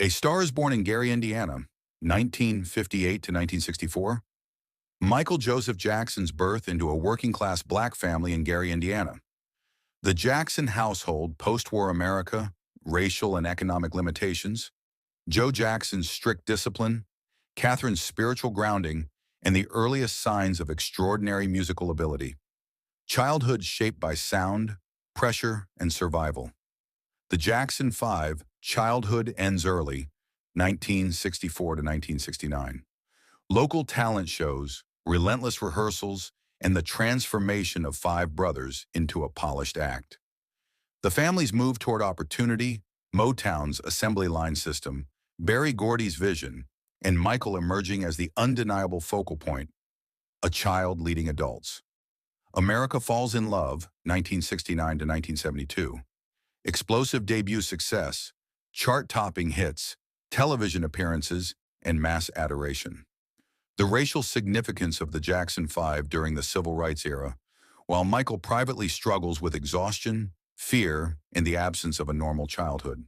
A Star is born in Gary, Indiana, 1958 to 1964. Michael Joseph Jackson's birth into a working-class black family in Gary, Indiana. The Jackson household, post-war America, racial and economic limitations, Joe Jackson's strict discipline, Catherine's spiritual grounding, and the earliest signs of extraordinary musical ability. Childhood shaped by sound, pressure, and survival. The Jackson 5, childhood ends early, 1964 to 1969. Local talent shows, relentless rehearsals, and the transformation of five brothers into a polished act. The family's move toward opportunity, Motown's assembly line system, Berry Gordy's vision, and Michael emerging as the undeniable focal point, a child leading adults. America Falls in Love, 1969 to 1972. Explosive debut success, chart-topping hits, television appearances, and mass adoration. The racial significance of the Jackson 5 during the Civil Rights era, while Michael privately struggles with exhaustion, fear, and the absence of a normal childhood.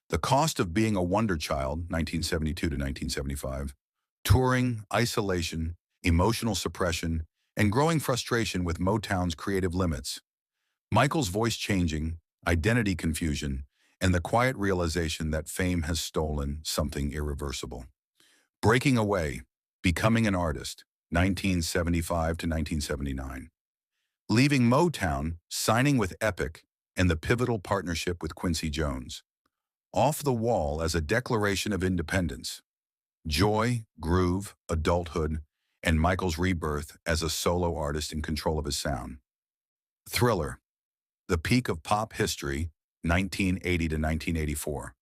The cost of being a wonder child, 1972 to 1975. Touring, isolation, emotional suppression, and growing frustration with Motown's creative limits. Michael's voice changing, identity confusion, and the quiet realization that fame has stolen something irreversible. Breaking away, becoming an artist, 1975 to 1979. Leaving Motown, signing with Epic, and the pivotal partnership with Quincy Jones. Off the Wall as a declaration of independence. Joy, groove, adulthood, and Michael's rebirth as a solo artist in control of his sound. Thriller, the peak of pop history, 1980 to 1984.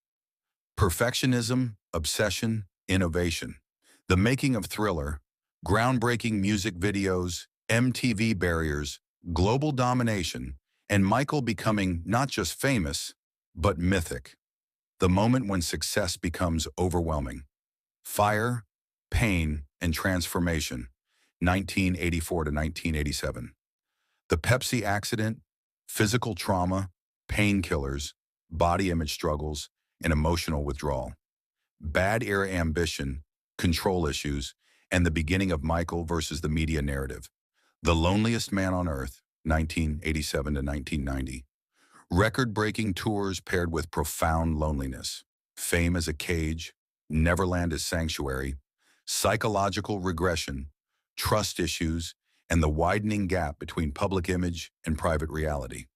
Perfectionism, obsession, innovation. The making of Thriller, groundbreaking music videos, MTV barriers, global domination, and Michael becoming not just famous, but mythic. The moment when success becomes overwhelming. Fire, pain, and transformation, 1984 to 1987. The Pepsi accident, physical trauma, painkillers, body image struggles, and emotional withdrawal. Bad era ambition, control issues, and the beginning of Michael versus the media narrative. The Loneliest Man on Earth, 1987 to 1990. Record-breaking tours paired with profound loneliness. Fame as a cage, Neverland as sanctuary, psychological regression, trust issues, and the widening gap between public image and private reality.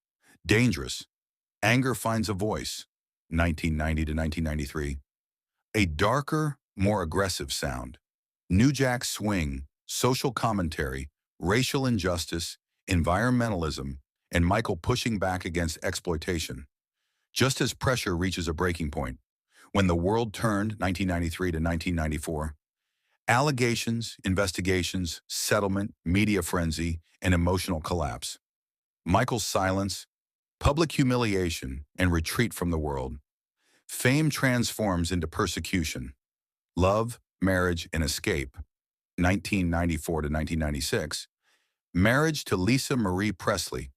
Dangerous. Anger Finds a Voice, 1990 to 1993. A darker, more aggressive sound. New Jack Swing, social commentary, racial injustice, environmentalism, and Michael pushing back against exploitation. Just as pressure reaches a breaking point, when the world turned 1993 to 1994, allegations, investigations, settlement, media frenzy, and emotional collapse. Michael's silence, public humiliation, and retreat from the world. Fame transforms into persecution. Love, Marriage, and Escape, 1994 to 1996. Marriage to Lisa Marie Presley.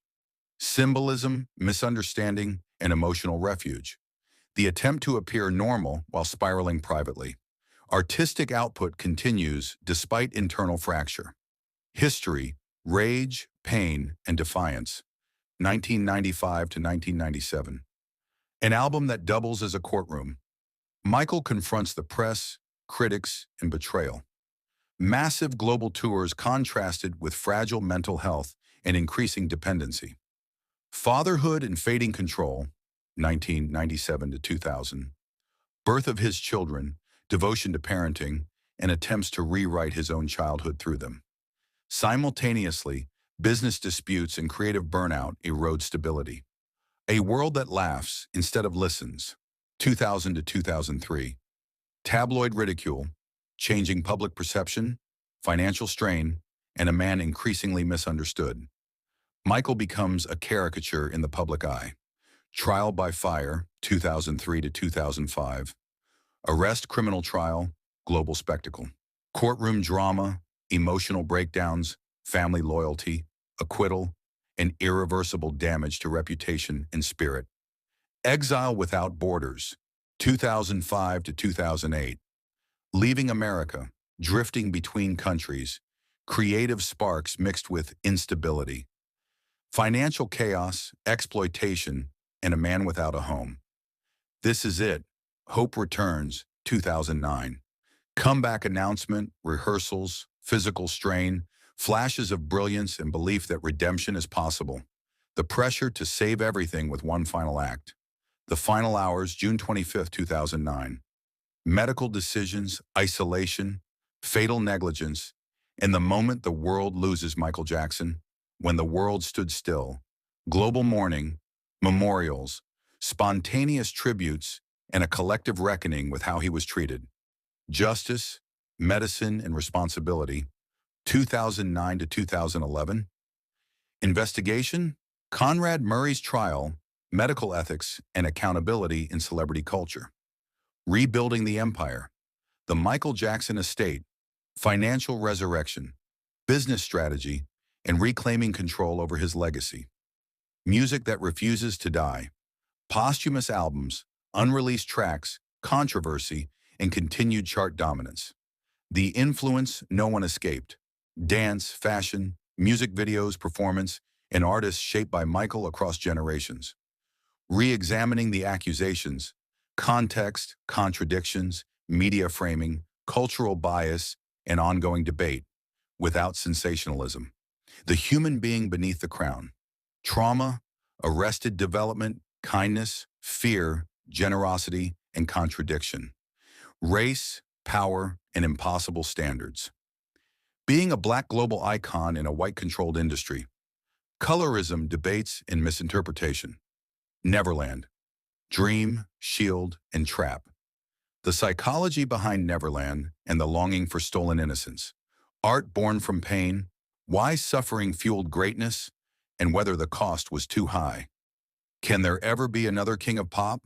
Symbolism, misunderstanding, and emotional refuge. The attempt to appear normal while spiraling privately. Artistic output continues despite internal fracture. History, Rage, Pain, and Defiance, 1995 to 1997. An album that doubles as a courtroom. Michael confronts the press, critics, and betrayal. Massive global tours contrasted with fragile mental health and increasing dependency. Fatherhood and Fading Control, 1997 to 2000. Birth of his children, devotion to parenting, and attempts to rewrite his own childhood through them. Simultaneously, business disputes and creative burnout erode stability. A World That Laughs Instead of Listens, 2000 to 2003. Tabloid ridicule, changing public perception, financial strain, and a man increasingly misunderstood. Michael becomes a caricature in the public eye. Trial by Fire, 2003 to 2005. Arrest, Criminal Trial, global spectacle. Courtroom drama, emotional breakdowns, family loyalty, acquittal, and irreversible damage to reputation and spirit. Exile Without Borders, 2005 to 2008. Leaving America, drifting between countries, creative sparks mixed with instability, financial chaos, exploitation, and a man without a home. This Is It, Hope Returns, 2009. Comeback announcement, rehearsals, physical strain, flashes of brilliance and belief that redemption is possible. The pressure to save everything with one final act. The Final Hours, June 25, 2009. Medical decisions, isolation, fatal negligence, and the moment the world loses Michael Jackson, when the world stood still. Global mourning, memorials, spontaneous tributes, and a collective reckoning with how he was treated. Justice, Medicine, and Responsibility, 2009 to 2011. Investigation, Conrad Murray's Trial, Medical Ethics and Accountability in Celebrity Culture. Rebuilding the Empire, The Michael Jackson Estate, Financial Resurrection, Business Strategy, and Reclaiming Control over His Legacy. Music that Refuses to Die, Posthumous Albums, Unreleased Tracks, Controversy, and Continued Chart Dominance. The Influence No One Escaped, Dance, Fashion, Music Videos, Performance, and Artists Shaped by Michael Across Generations. Re-examining the Accusations, Context, Contradictions, Media Framing, Cultural Bias, and Ongoing Debate, Without Sensationalism. The Human Being Beneath the Crown, Trauma, Arrested Development, Kindness, Fear, Generosity, and Contradiction. Race, Power, and Impossible Standards. Being a Black global icon in a white-controlled industry. Colorism, Debates, and Misinterpretation. Neverland, Dream, Shield, and Trap. The Psychology Behind Neverland and the Longing for Stolen Innocence. Art Born from Pain, Why Suffering Fueled Greatness, and Whether the Cost Was Too High. Can There Ever Be Another King of Pop?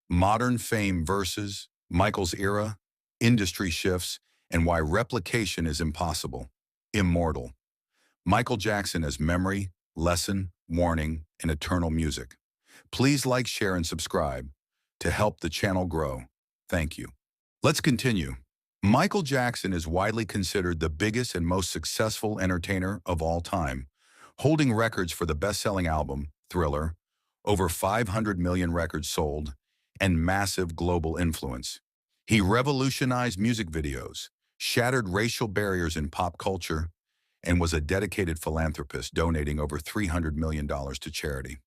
Modern Fame versus Michael's Era, Industry Shifts, and Why Replication is Impossible. Immortal. Michael Jackson as Memory, Lesson, Warning, and Eternal Music. Please like, share, and subscribe to help the channel grow. Thank you. Let's continue. Michael Jackson is widely considered the biggest and most successful entertainer of all time, holding records for the best-selling album, Thriller, over 500 million records sold, and massive global influence. He revolutionized music videos, shattered racial barriers in pop culture, and was a dedicated philanthropist, donating over $300 million to charity.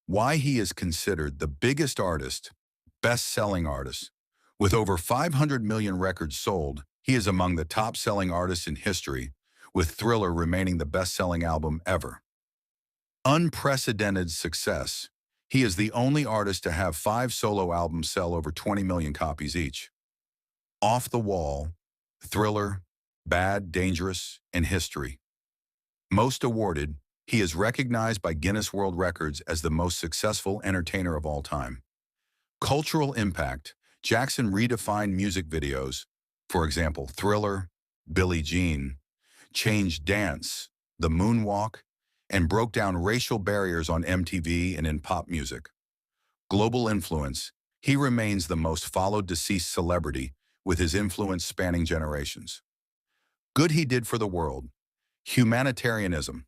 Why he is considered the biggest artist, best-selling artist. With over 500 million records sold, he is among the top-selling artists in history, with Thriller remaining the best-selling album ever. Unprecedented success. He is the only artist to have 5 solo albums sell over 20 million copies each. Off the Wall, Thriller, Bad, Dangerous, and History. Most awarded, he is recognized by Guinness World Records as the most successful entertainer of all time. Cultural impact. Jackson redefined music videos, for example, Thriller, Billie Jean, changed dance, the moonwalk, and broke down racial barriers on MTV and in pop music. Global influence. He remains the most followed deceased celebrity, with his influence spanning generations. Good he did for the world. Humanitarianism.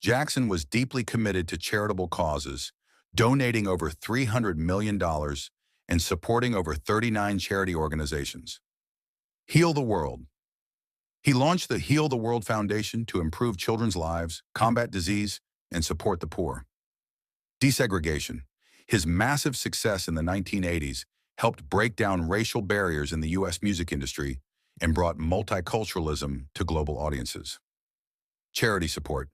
Jackson was deeply committed to charitable causes, donating over $300 million and supporting over 39 charity organizations. Heal the World. He launched the Heal the World Foundation to improve children's lives, combat disease, and support the poor. Desegregation. His massive success in the 1980s helped break down racial barriers in the U.S. music industry and brought multiculturalism to global audiences. Charity support.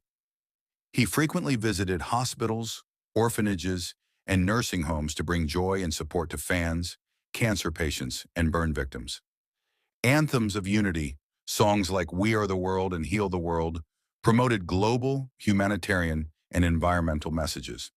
He frequently visited hospitals, orphanages, and nursing homes to bring joy and support to fans, cancer patients, and burn victims. Anthems of unity, songs like We Are the World and Heal the World, promoted global, humanitarian, and environmental messages.